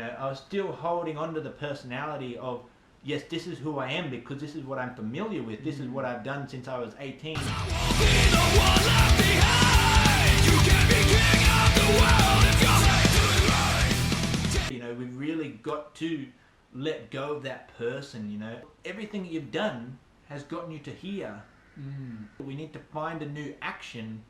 I was still holding on to the personality of, yes, this is who I am because this is what I'm familiar with. This is what I've done since I was 18. We've really got to let go of that person, Everything that you've done has gotten you to here. We need to find a new action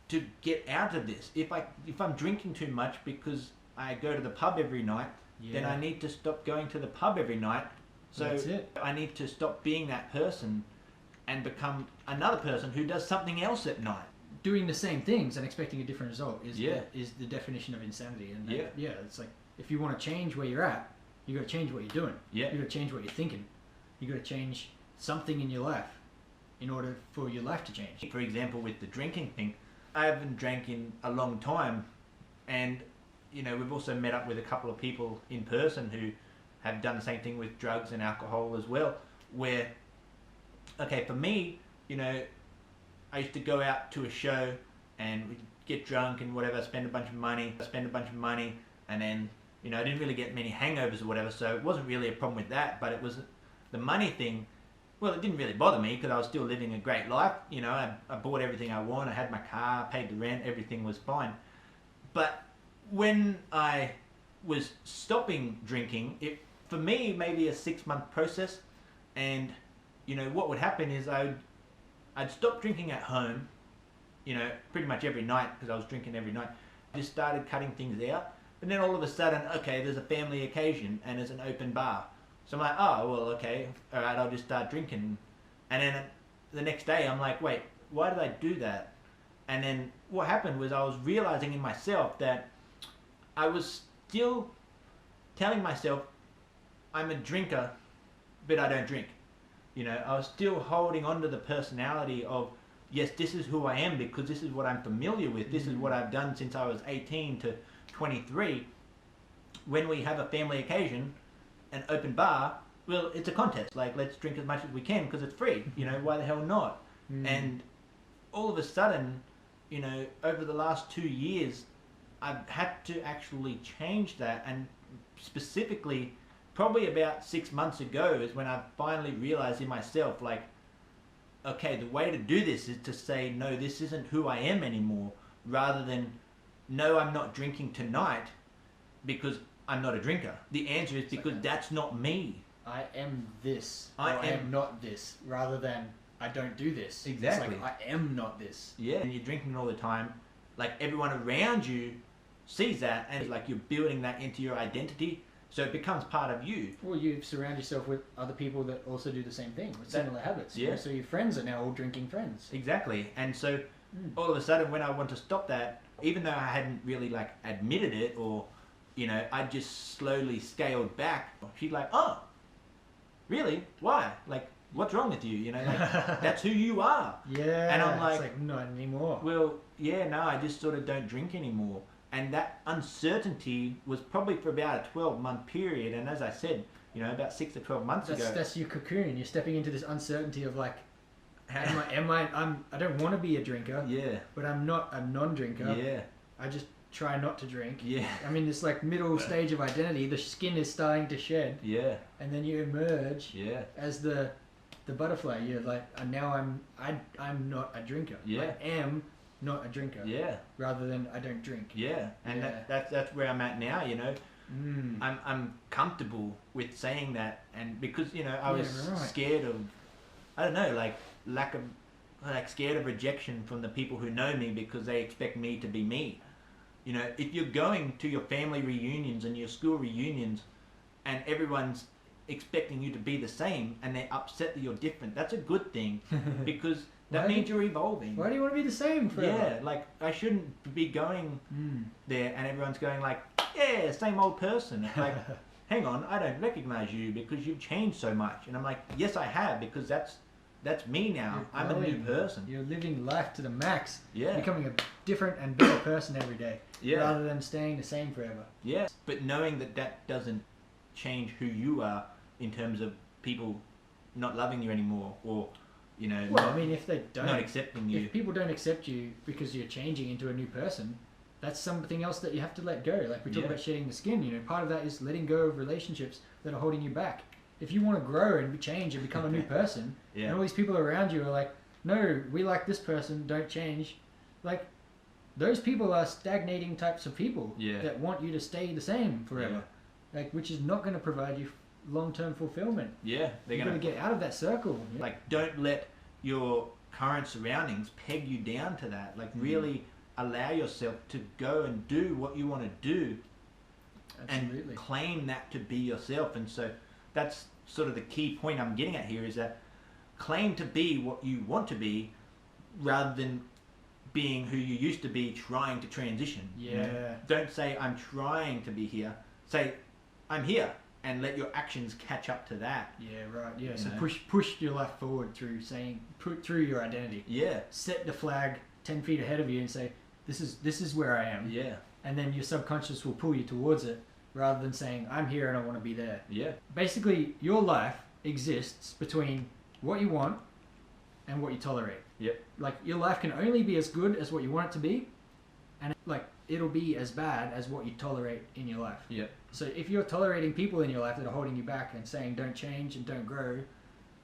to get out of this. If I'm drinking too much because I go to the pub every night, then I need to stop going to the pub every night. So that's it. I need to stop being that person and become another person who does something else at night. Doing the same things and expecting a different result is the definition of insanity. And it's like, if you want to change where you're at, you got to change what you're doing. You got to change what you're thinking. You got to change something in your life in order for your life to change. For example, with the drinking thing, I haven't drank in a long time, and we've also met up with a couple of people in person who have done the same thing with drugs and alcohol as well, where, okay, for me, I used to go out to a show and we'd get drunk and whatever, spend a bunch of money, and then, I didn't really get many hangovers or whatever, so it wasn't really a problem with that, but it was the money thing. Well, it didn't really bother me because I was still living a great life. I bought everything I want, I had my car, paid the rent, everything was fine. But when I was stopping drinking, for me, maybe a 6-month process, and what would happen is I'd stop drinking at home, pretty much every night because I was drinking every night. I just started cutting things out, and then all of a sudden, okay, there's a family occasion and there's an open bar. So I'm like, oh, well, okay, all right, I'll just start drinking. And then the next day I'm like, wait, why did I do that? And then what happened was I was realizing in myself that I was still telling myself I'm a drinker, but I don't drink. I was still holding on to the personality of, yes, this is who I am because this is what I'm familiar with. This is what I've done since I was 18 to 23. When we have a family occasion, an open bar, well, it's a contest. Like, let's drink as much as we can because it's free. Why the hell not? And all of a sudden, over the last 2 years, I've had to actually change that. And specifically, probably about 6 months ago is when I finally realized in myself, like, okay, the way to do this is to say, no, this isn't who I am anymore, rather than, no, I'm not drinking tonight because I'm not a drinker. The answer is because that's not me. I am this. I am not this, rather than I don't do this. Exactly. It's like, I am not this. Yeah, and you're drinking all the time, like everyone around you sees that, and it's like you're building that into your identity, so it becomes part of you. Well, you surround yourself with other people that also do the same thing, with similar habits. Yeah. So your friends are now all drinking friends. Exactly. And so all of a sudden when I want to stop that, even though I hadn't really like admitted it, or I just slowly scaled back, she's like, oh, really? Why? Like, what's wrong with you? Like, that's who you are. Yeah. And I'm like, it's like, not anymore. Well, yeah, no, I just sort of don't drink anymore. And that uncertainty was probably for about a 12-month period. And as I said, about 6 to 12 months ago. That's your cocoon. You're stepping into this uncertainty of like, I don't want to be a drinker. Yeah. But I'm not a non-drinker. Yeah. I just try not to drink. Yeah. I mean, this like middle stage of identity, the skin is starting to shed. Yeah. And then you emerge. Yeah. As the butterfly. You're like, now I'm not a drinker. Yeah. I am not a drinker. Yeah. Rather than I don't drink. Yeah. And that's where I'm at now. I'm comfortable with saying that, and because I was scared of, I don't know, like scared of rejection from the people who know me because they expect me to be me. If you're going to your family reunions and your school reunions and everyone's expecting you to be the same and they're upset that you're different, that's a good thing because that means you're evolving. Why do you want to be the same forever? Yeah, like I shouldn't be going there and everyone's going like, yeah, same old person. It's like, hang on, I don't recognize you because you've changed so much. And I'm like, yes, I have, because that's me now. I'm a new person. You're living life to the max. Yeah. Becoming a different and better person every day. Yeah. Rather than staying the same forever. Yeah. But knowing that doesn't change who you are in terms of people not loving you anymore, or if they don't, not accepting you. If people don't accept you because you're changing into a new person, that's something else that you have to let go. Like we talk about shedding the skin, you know, part of that is letting go of relationships that are holding you back. If you want to grow and change and become a new person, and all these people around you are like, no, we like this person, don't change. Like, those people are stagnating types of people that want you to stay the same forever. Like, which is not going to provide you long-term fulfillment. Yeah, they're going to get out of that circle. Like, don't let your current surroundings peg you down to that. Like, really allow yourself to go and do what you want to do. Absolutely. And claim that to be yourself. And so that's sort of the key point I'm getting at here, is that claim to be what you want to be rather than being who you used to be trying to transition. You know? Don't say I'm trying to be here. Say I'm here, and let your actions catch up to that. Yeah, right. Yeah. So push your life forward through through your identity. Yeah. Set the flag 10 feet ahead of you and say, this is where I am. Yeah. And then your subconscious will pull you towards it, rather than saying I'm here and I want to be there. Yeah. Basically, your life exists between what you want and what you tolerate. Yep. Like, your life can only be as good as what you want it to be, and like it'll be as bad as what you tolerate in your life. Yep. So if you're tolerating people in your life that are holding you back and saying don't change and don't grow,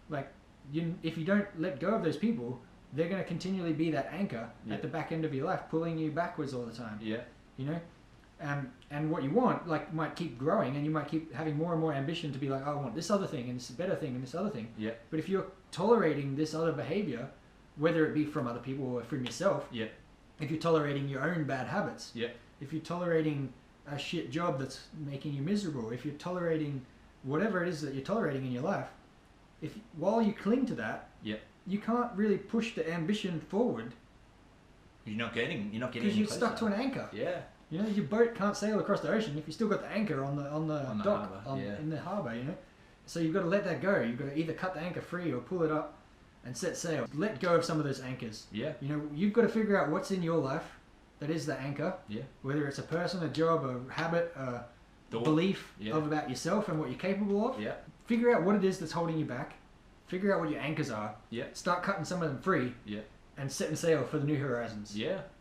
like, if you don't let go of those people, they're going to continually be that anchor at the back end of your life, pulling you backwards all the time. Yeah. You know? And what you want, like, might keep growing, and you might keep having more and more ambition to be like, oh, I want this other thing and this better thing and this other thing. Yeah. But if you're tolerating this other behavior, whether it be from other people or from yourself, if you're tolerating your own bad habits, if you're tolerating a shit job that's making you miserable, if you're tolerating whatever it is that you're tolerating in your life, while you cling to that, you can't really push the ambition forward. You're not getting because you're stuck to an anchor. Yeah. You know, your boat can't sail across the ocean if you still got the anchor on the dock in the harbour. You know, so you've got to let that go. You've got to either cut the anchor free or pull it up and set sail. Let go of some of those anchors. Yeah. You know, you've got to figure out what's in your life that is the anchor. Yeah. Whether it's a person, a job, a habit, a belief about yourself and what you're capable of. Yeah. Figure out what it is that's holding you back. Figure out what your anchors are. Yeah. Start cutting some of them free. Yeah. And setting sail for the new horizons. Yeah.